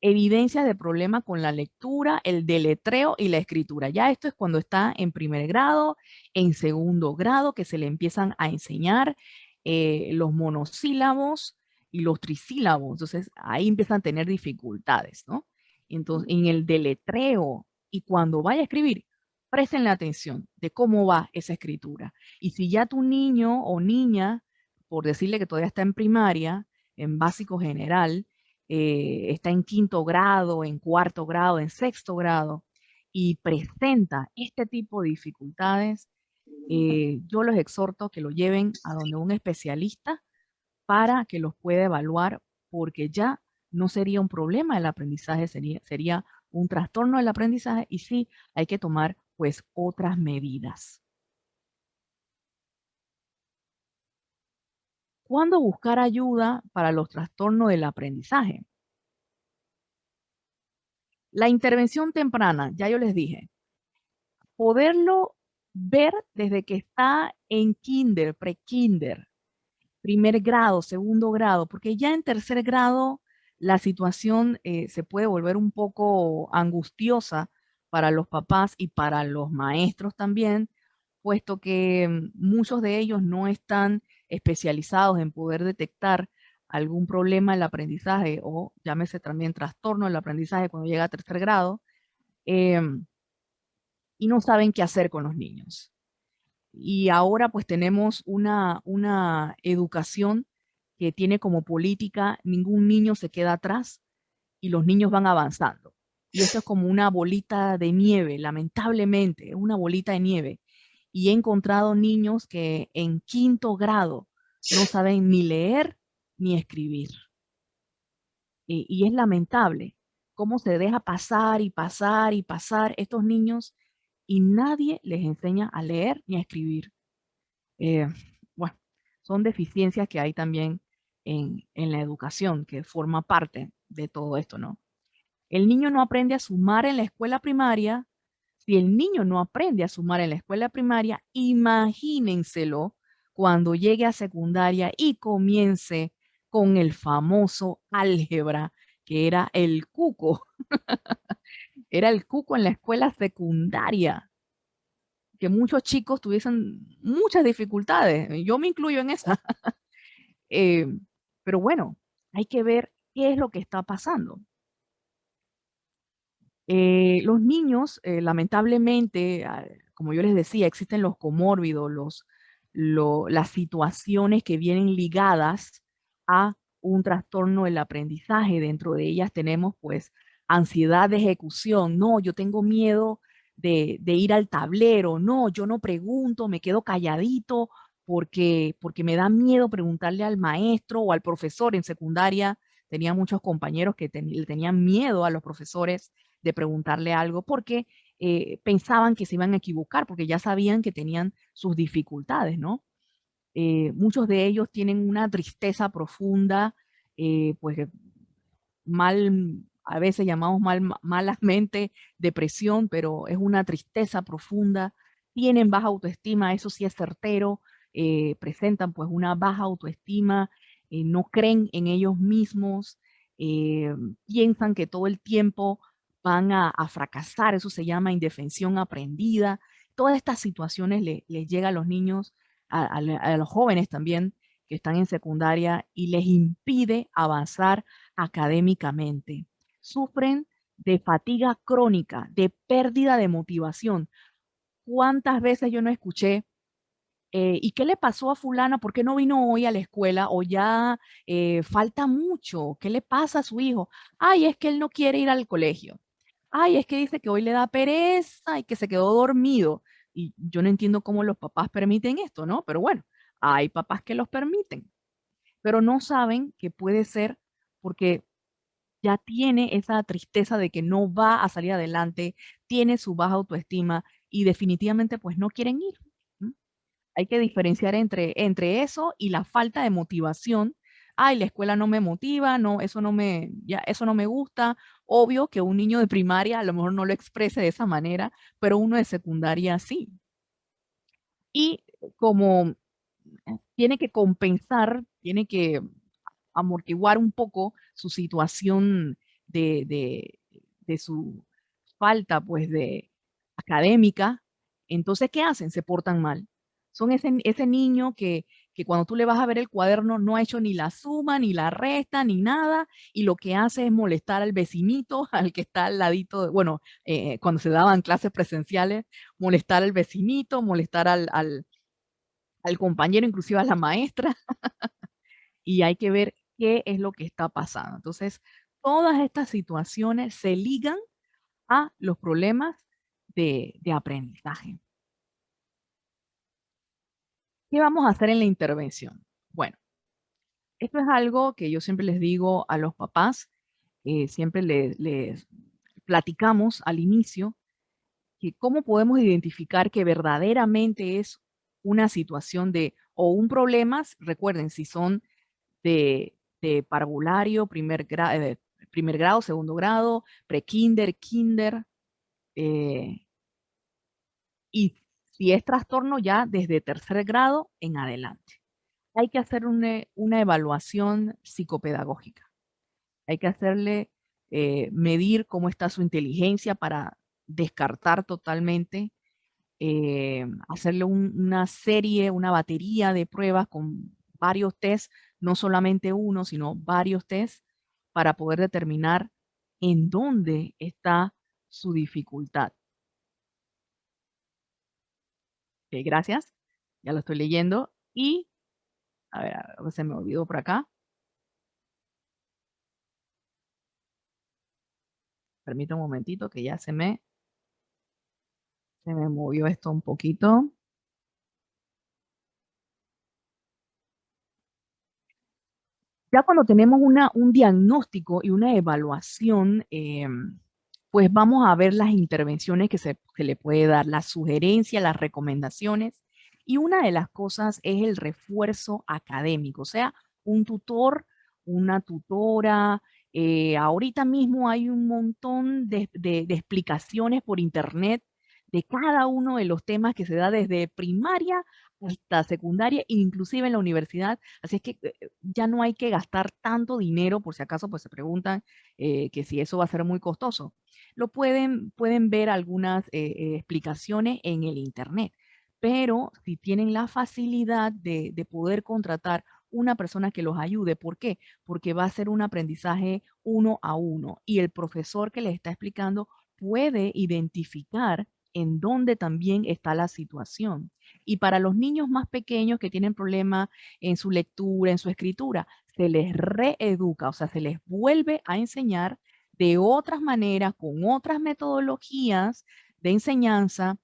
evidencias de problema con la lectura, el deletreo y la escritura. Ya esto es cuando está en primer grado, en segundo grado, que se le empiezan a enseñar los monosílabos y los trisílabos. Entonces, ahí empiezan a tener dificultades, ¿no? Entonces, en el deletreo y cuando vaya a escribir, presten la atención de cómo va esa escritura. Y si ya tu niño o niña, por decirle que todavía está en primaria, en básico general, está en quinto grado, en cuarto grado, en sexto grado, y presenta este tipo de dificultades, yo los exhorto a que lo lleven a donde un especialista para que los pueda evaluar, porque ya no sería un problema el aprendizaje, sería un trastorno del aprendizaje y sí hay que tomar pues otras medidas. ¿Cuándo buscar ayuda para los trastornos del aprendizaje? La intervención temprana, ya yo les dije, poderlo ver desde que está en kinder, pre-kinder, primer grado, segundo grado, porque ya en tercer grado la situación se puede volver un poco angustiosa para los papás y para los maestros también, puesto que muchos de ellos no están especializados en poder detectar algún problema en el aprendizaje o llámese también trastorno del aprendizaje cuando llega a tercer grado, y no saben qué hacer con los niños. Y ahora pues tenemos una educación que tiene como política ningún niño se queda atrás y los niños van avanzando. Y esto es como una bolita de nieve, lamentablemente, es una bolita de nieve. Y he encontrado niños que en quinto grado no saben ni leer ni escribir. Y es lamentable cómo se deja pasar y pasar y pasar estos niños y nadie les enseña a leer ni a escribir. Eh, bueno, son deficiencias que hay también en la educación, que forma parte de todo esto, ¿no? El niño no aprende a sumar en la escuela primaria. Si el niño no aprende a sumar en la escuela primaria, imagínenselo cuando llegue a secundaria y comience con el famoso álgebra, que era el cuco. Era el cuco en la escuela secundaria, que muchos chicos tuviesen muchas dificultades. Yo me incluyo en esa. Eh, pero bueno, hay que ver qué es lo que está pasando. Los niños, lamentablemente, como yo les decía, existen los comórbidos, las situaciones que vienen ligadas a un trastorno del aprendizaje. Dentro de ellas tenemos pues ansiedad de ejecución. No, yo tengo miedo de ir al tablero. No, yo no pregunto, me quedo calladito porque me da miedo preguntarle al maestro o al profesor en secundaria. Tenía muchos compañeros que le tenían miedo a los profesores de preguntarle algo porque pensaban que se iban a equivocar, porque ya sabían que tenían sus dificultades, ¿no? Muchos de ellos tienen una tristeza profunda, pues mal, a veces llamamos malamente depresión, pero es una tristeza profunda, tienen baja autoestima, eso sí es certero, presentan pues una baja autoestima, no creen en ellos mismos, eh, piensan que todo el tiempo van a fracasar, eso se llama indefensión aprendida. Todas estas situaciones les llega a los niños, a los jóvenes también que están en secundaria y les impide avanzar académicamente. Sufren de fatiga crónica, de pérdida de motivación. ¿Cuántas veces yo no escuché? ¿Y qué le pasó a fulana? ¿Por qué no vino hoy a la escuela? O ya falta mucho. ¿Qué le pasa a su hijo? Ay, es que él no quiere ir al colegio. Ay, es que dice que hoy le da pereza y que se quedó dormido. Y yo no entiendo cómo los papás permiten esto, ¿no? Pero bueno, hay papás que los permiten, pero no saben que puede ser porque ya tiene esa tristeza de que no va a salir adelante, tiene su baja autoestima y definitivamente pues no quieren ir. ¿M? Hay que diferenciar entre eso y la falta de motivación. Ay, la escuela no me motiva, no, eso no me, ya, eso no me gusta. Obvio que un niño de primaria a lo mejor no lo exprese de esa manera, pero uno de secundaria sí. Y como tiene que compensar, tiene que amortiguar un poco su situación de, de, de su falta, pues, de académica. Entonces, ¿qué hacen? Se portan mal. Son ese niño que cuando tú le vas a ver el cuaderno no ha hecho ni la suma, ni la resta, ni nada, y lo que hace es molestar al vecinito, al que está al ladito, bueno, cuando se daban clases presenciales, molestar al vecinito, molestar al compañero, inclusive a la maestra, y hay que ver qué es lo que está pasando. Entonces, todas estas situaciones se ligan a los problemas de aprendizaje. ¿Qué vamos a hacer en la intervención? Bueno, esto es algo que yo siempre les digo a los papás, siempre les platicamos al inicio, que cómo podemos identificar que verdaderamente es una situación de o un problema, recuerden, si son de parvulario, primer grado, segundo grado, prekinder, kinder, eh, y si es trastorno ya desde tercer grado en adelante. Hay que hacer una evaluación psicopedagógica. Hay que hacerle medir cómo está su inteligencia para descartar totalmente, hacerle una serie, una batería de pruebas con varios tests, no solamente uno, sino varios tests para poder determinar en dónde está su dificultad. Ok, gracias. Ya lo estoy leyendo. Y, a ver, se me olvidó por acá. Permítame un momentito que ya se me movió esto un poquito. Ya cuando tenemos un diagnóstico y una evaluación, pues vamos a ver las intervenciones que se le puede dar, las sugerencias, las recomendaciones. Y una de las cosas es el refuerzo académico, o sea, un tutor, una tutora. Ahorita mismo hay un montón de explicaciones por internet de cada uno de los temas que se da desde primaria hasta secundaria, inclusive en la universidad. Así es que ya no hay que gastar tanto dinero, por si acaso pues se preguntan que si eso va a ser muy costoso. Pueden ver algunas explicaciones en el internet, pero si tienen la facilidad de poder contratar una persona que los ayude, ¿por qué? Porque va a ser un aprendizaje uno a uno y el profesor que les está explicando puede identificar en dónde también está la situación. Y para los niños más pequeños que tienen problemas en su lectura, en su escritura, se les reeduca, o sea, se les vuelve a enseñar de otras maneras, con otras metodologías, de enseñanza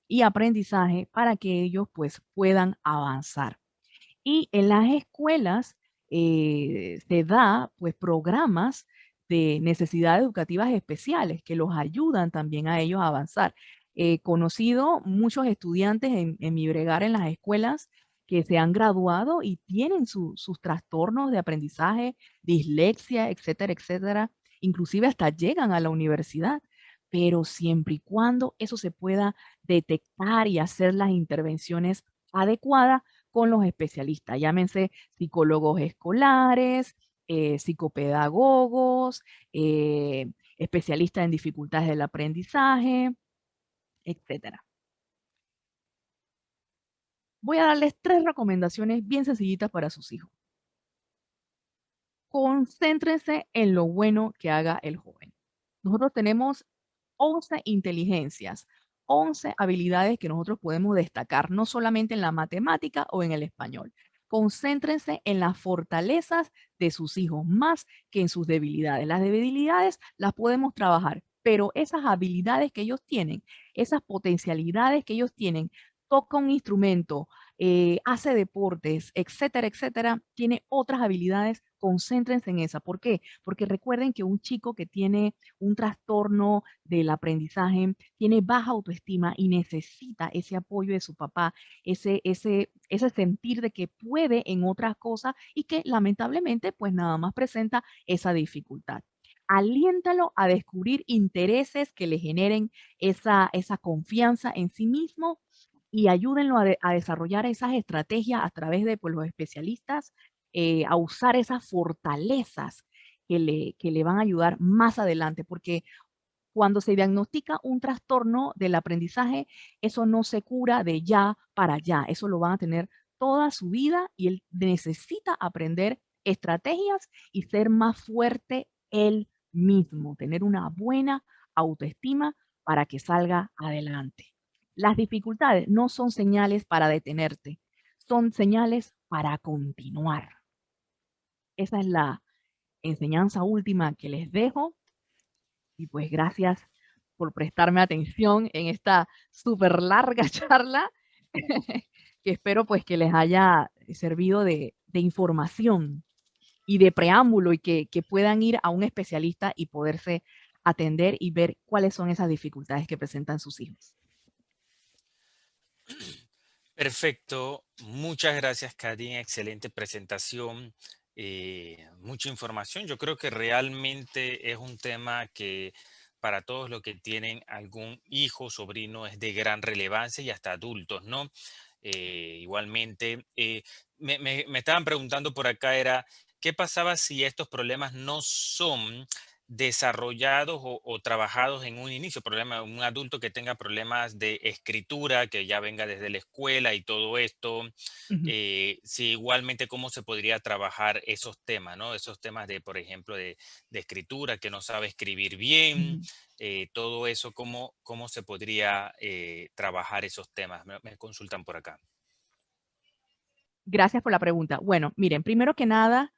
y aprendizaje para que ellos pues puedan avanzar. Y en las escuelas se da pues programas de necesidades educativas especiales que los ayudan también a ellos a avanzar. He conocido muchos estudiantes en mi bregar en las escuelas que se han graduado y tienen sus trastornos de aprendizaje, dislexia, etcétera, etcétera. Inclusive hasta llegan a la universidad, pero siempre y cuando eso se pueda detectar y hacer las intervenciones adecuadas con los especialistas, llámense psicólogos escolares, psicopedagogos, especialistas en dificultades del aprendizaje, etcétera. Voy a darles 3 recomendaciones bien sencillitas para sus hijos. Concéntrense en lo bueno que haga el joven. Nosotros tenemos 11 inteligencias, 11 habilidades que nosotros podemos destacar, no solamente en la matemática o en el español. Concéntrense en las fortalezas de sus hijos más que en sus debilidades. Las debilidades las podemos trabajar, pero esas habilidades que ellos tienen, esas potencialidades que ellos tienen, toca un instrumento, hace deportes, etcétera, etcétera, tiene otras habilidades, concéntrense en esa. ¿Por qué? Porque recuerden que un chico que tiene un trastorno del aprendizaje tiene baja autoestima y necesita ese apoyo de su papá, ese sentir de que puede en otras cosas y que lamentablemente pues nada más presenta esa dificultad. Aliéntalo a descubrir intereses que le generen esa confianza en sí mismo y ayúdenlo a desarrollar esas estrategias a través de pues, los especialistas, a usar esas fortalezas que le van a ayudar más adelante, porque cuando se diagnostica un trastorno del aprendizaje, eso no se cura de ya para allá, eso lo van a tener toda su vida y él necesita aprender estrategias y ser más fuerte él mismo, tener una buena autoestima para que salga adelante. Las dificultades no son señales para detenerte, son señales para continuar. Esa es la enseñanza última que les dejo. Y pues gracias por prestarme atención en esta súper larga charla que espero pues que les haya servido de información y de preámbulo y que puedan ir a un especialista y poderse atender y ver cuáles son esas dificultades que presentan sus hijos. Perfecto. Muchas gracias, Karin. Excelente presentación. Mucha información. Yo creo que realmente es un tema que para todos los que tienen algún hijo, sobrino, es de gran relevancia y hasta adultos, ¿no? Igualmente, me estaban preguntando por acá, ¿qué pasaba si estos problemas no son desarrollados o trabajados en un inicio? Un adulto que tenga problemas de escritura, que ya venga desde la escuela y todo esto, Ujú, si igualmente cómo se podría trabajar esos temas, ¿no? Esos temas de, por ejemplo, de escritura, que no sabe escribir bien, ujú. todo eso, cómo se podría trabajar esos temas. Me consultan por acá. Gracias por la pregunta. Bueno, miren, primero que nada,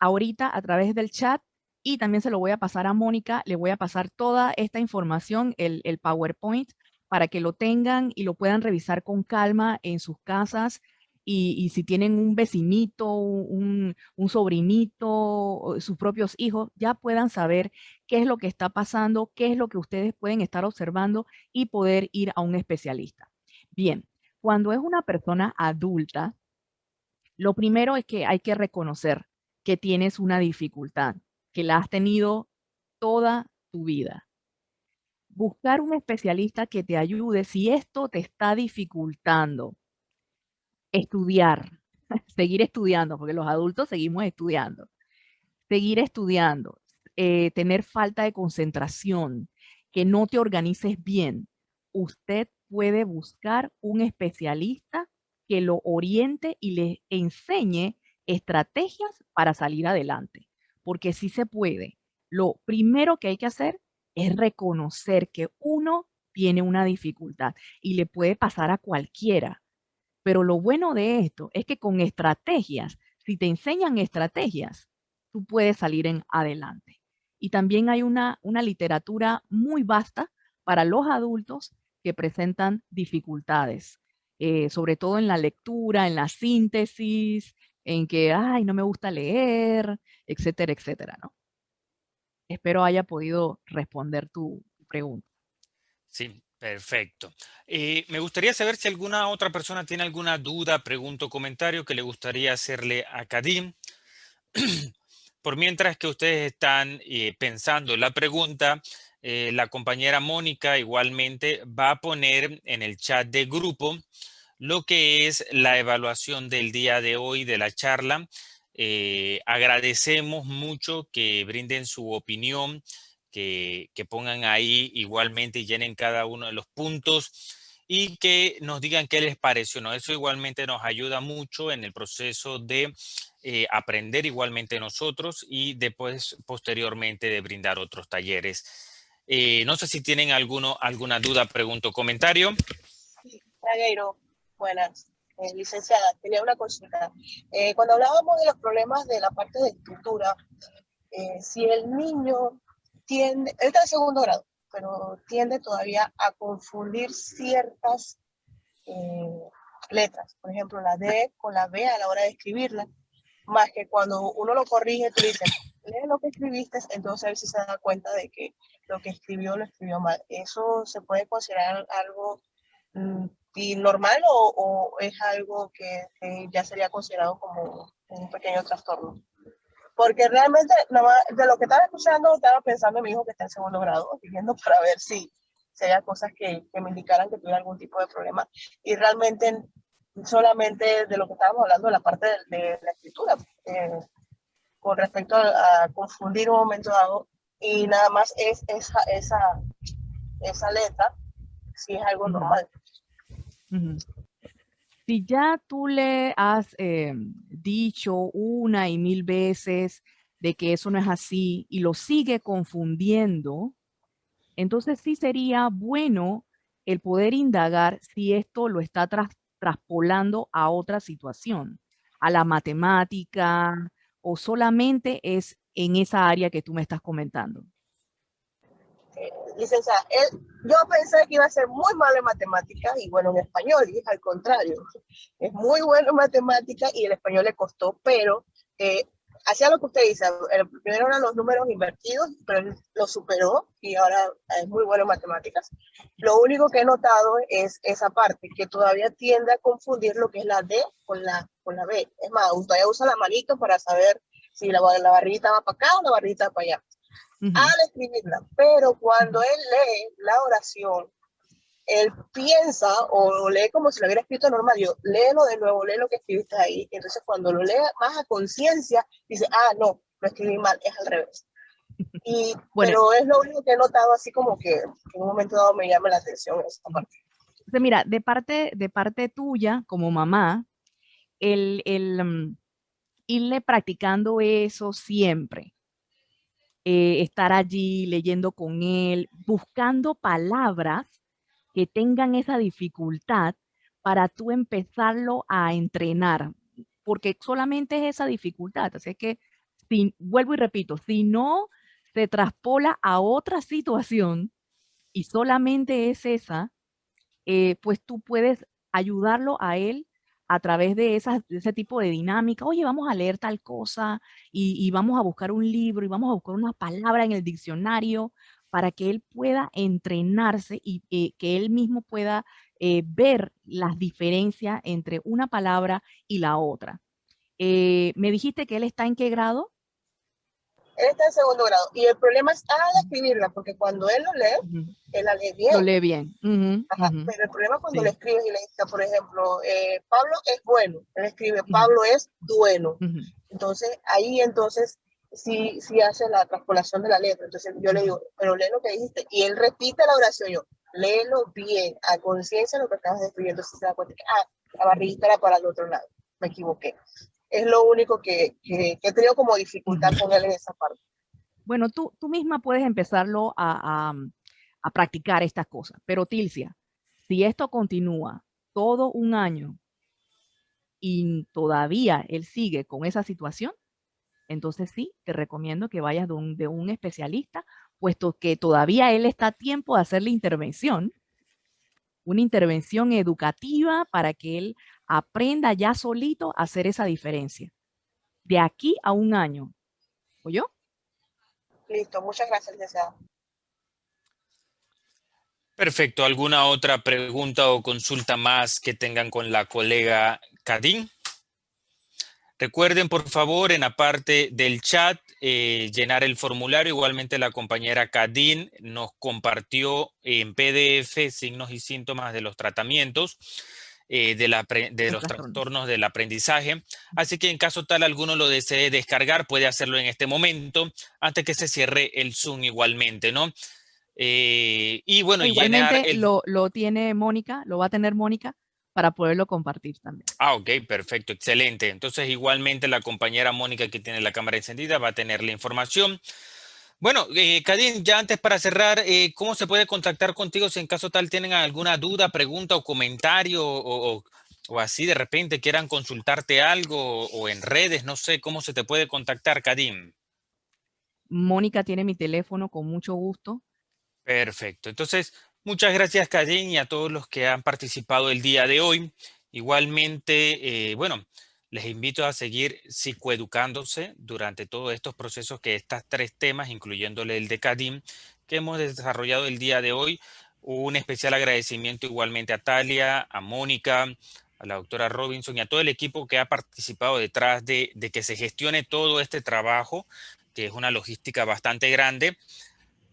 ahorita a través del chat y también se lo voy a pasar a Mónica, le voy a pasar toda esta información, el PowerPoint, para que lo tengan y lo puedan revisar con calma en sus casas. Y si tienen un vecinito, un sobrinito, o sus propios hijos, ya puedan saber qué es lo que está pasando, qué es lo que ustedes pueden estar observando y poder ir a un especialista. Bien, cuando es una persona adulta, lo primero es que hay que reconocer que tienes una dificultad, que la has tenido toda tu vida. Buscar un especialista que te ayude si esto te está dificultando. Estudiar, seguir estudiando, porque los adultos seguimos estudiando. Seguir estudiando, tener falta de concentración, que no te organices bien. Usted puede buscar un especialista que lo oriente y le enseñe estrategias para salir adelante, porque sí se puede. Lo primero que hay que hacer es reconocer que uno tiene una dificultad y le puede pasar a cualquiera. Pero lo bueno de esto es que con estrategias, si te enseñan estrategias, tú puedes salir en adelante. Y también hay una literatura muy vasta para los adultos que presentan dificultades, sobre todo en la lectura, en la síntesis, en que, ay, no me gusta leer, etcétera, etcétera, ¿no? Espero haya podido responder tu pregunta. Sí, perfecto. Me gustaría saber si alguna otra persona tiene alguna duda, pregunta o comentario que le gustaría hacerle a Kadim. Por mientras que ustedes están pensando la pregunta, la compañera Mónica igualmente va a poner en el chat de grupo lo que es la evaluación del día de hoy de la charla. Agradecemos mucho que brinden su opinión, que pongan ahí igualmente y llenen cada uno de los puntos y que nos digan qué les pareció, ¿no? Eso igualmente nos ayuda mucho en el proceso de aprender igualmente nosotros y después, posteriormente, de brindar otros talleres. No sé si tienen alguna duda, pregunta o comentario. Tragueiro, buenas. Licenciada, tenía una consulta. Cuando hablábamos de los problemas de la parte de escritura, si el niño tiende, él está en segundo grado, pero tiende todavía a confundir ciertas letras, por ejemplo, la D con la B a la hora de escribirla, más que cuando uno lo corrige, tú le dices, lee lo que escribiste, entonces él sí se da cuenta de que lo que escribió lo escribió mal. ¿Eso se puede considerar algo y normal o es algo que ya sería considerado como un pequeño trastorno? Porque realmente, de lo que estaba escuchando, estaba pensando en mi hijo que está en segundo grado, viviendo para ver si había cosas que me indicaran que tuviera algún tipo de problema. Y realmente, solamente de lo que estábamos hablando, la parte de la escritura, con respecto a confundir un momento dado, y nada más es esa letra, si es algo normal. Si ya tú le has dicho una y mil veces de que eso no es así y lo sigue confundiendo, entonces sí sería bueno el poder indagar si esto lo está traspolando a otra situación, a la matemática, o solamente es en esa área que tú me estás comentando. Licenciada, yo pensé que iba a ser muy malo en matemáticas y bueno en español, y es al contrario. Es muy bueno en matemáticas y el español le costó, pero hacía lo que usted dice. Primero eran los números invertidos, pero él lo superó y ahora es muy bueno en matemáticas. Lo único que he notado es esa parte, que todavía tiende a confundir lo que es la D con la B. Es más, todavía usa la manito para saber si la barrita va para acá o la barrita va para allá. Al escribirla, pero cuando él lee la oración, él piensa o lee como si lo hubiera escrito normal. Yo, léelo de nuevo, lee lo que escribiste ahí. Entonces, cuando lo lee más a conciencia, dice, no, lo escribí mal, es al revés. Bueno, pero es lo único que he notado, así como que en un momento dado me llama la atención esta parte. Mira, de parte tuya, como mamá, el irle practicando eso siempre, estar allí leyendo con él, buscando palabras que tengan esa dificultad para tú empezarlo a entrenar, porque solamente es esa dificultad. Así que, vuelvo y repito, si no se traspola a otra situación y solamente es esa, pues tú puedes ayudarlo a él a través de ese tipo de dinámica. Oye, vamos a leer tal cosa y vamos a buscar un libro y vamos a buscar una palabra en el diccionario para que él pueda entrenarse y que él mismo pueda ver las diferencias entre una palabra y la otra. Me dijiste que él está en qué grado. Él está en segundo grado y el problema es al escribirla, porque cuando él lo lee, él la lee bien. Lo lee bien. Ajá, pero el problema es cuando Sí. le escribes y le dices, por ejemplo, Pablo es bueno, él escribe Pablo es dueno. Entonces, ahí sí hace la transpolación de la letra. Entonces yo le digo, pero lee lo que dijiste. Y él repite la oración, yo, léelo bien, a conciencia lo que estabas escribiendo. Entonces se da cuenta que, la barriguita era para el otro lado, me equivoqué. Es lo único que he tenido como dificultad con él en esa parte. Bueno, tú misma puedes empezarlo a practicar estas cosas. Pero Tilcia, si esto continúa todo un año y todavía él sigue con esa situación, entonces sí, te recomiendo que vayas de un especialista puesto que todavía él está a tiempo de hacer la intervención, una intervención educativa para que él aprenda ya solito a hacer esa diferencia. De aquí a un año. ¿Oyó? Listo, muchas gracias, licenciada. Perfecto. ¿Alguna otra pregunta o consulta más que tengan con la colega Kadin? Recuerden, por favor, en la parte del chat, llenar el formulario. Igualmente, la compañera Kadin nos compartió en PDF signos y síntomas de los tratamientos, de los trastornos del aprendizaje. Así que en caso tal alguno lo desee descargar, puede hacerlo en este momento, antes que se cierre el Zoom igualmente, ¿no? Y bueno, igualmente llenar el... lo tiene Mónica, lo va a tener Mónica para poderlo compartir también. Ah, ok, perfecto, excelente. Entonces, igualmente la compañera Mónica, que tiene la cámara encendida, va a tener la información. Bueno, Kadin, ya antes para cerrar, ¿cómo se puede contactar contigo si en caso tal tienen alguna duda, pregunta o comentario o así de repente quieran consultarte algo o en redes? No sé, ¿cómo se te puede contactar, Kadin? Mónica tiene mi teléfono con mucho gusto. Perfecto. Entonces, muchas gracias, Kadin, y a todos los que han participado el día de hoy. Igualmente, bueno, les invito a seguir psicoeducándose durante todos estos procesos que estas 3 temas, incluyéndole el de Kadin, que hemos desarrollado el día de hoy. Un especial agradecimiento igualmente a Talia, a Mónica, a la doctora Robinson y a todo el equipo que ha participado detrás de que se gestione todo este trabajo, que es una logística bastante grande.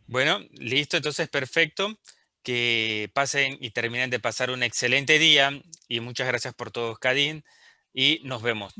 Bueno, listo, entonces perfecto. Que pasen y terminen de pasar un excelente día y muchas gracias por todo, Kadin, y nos vemos.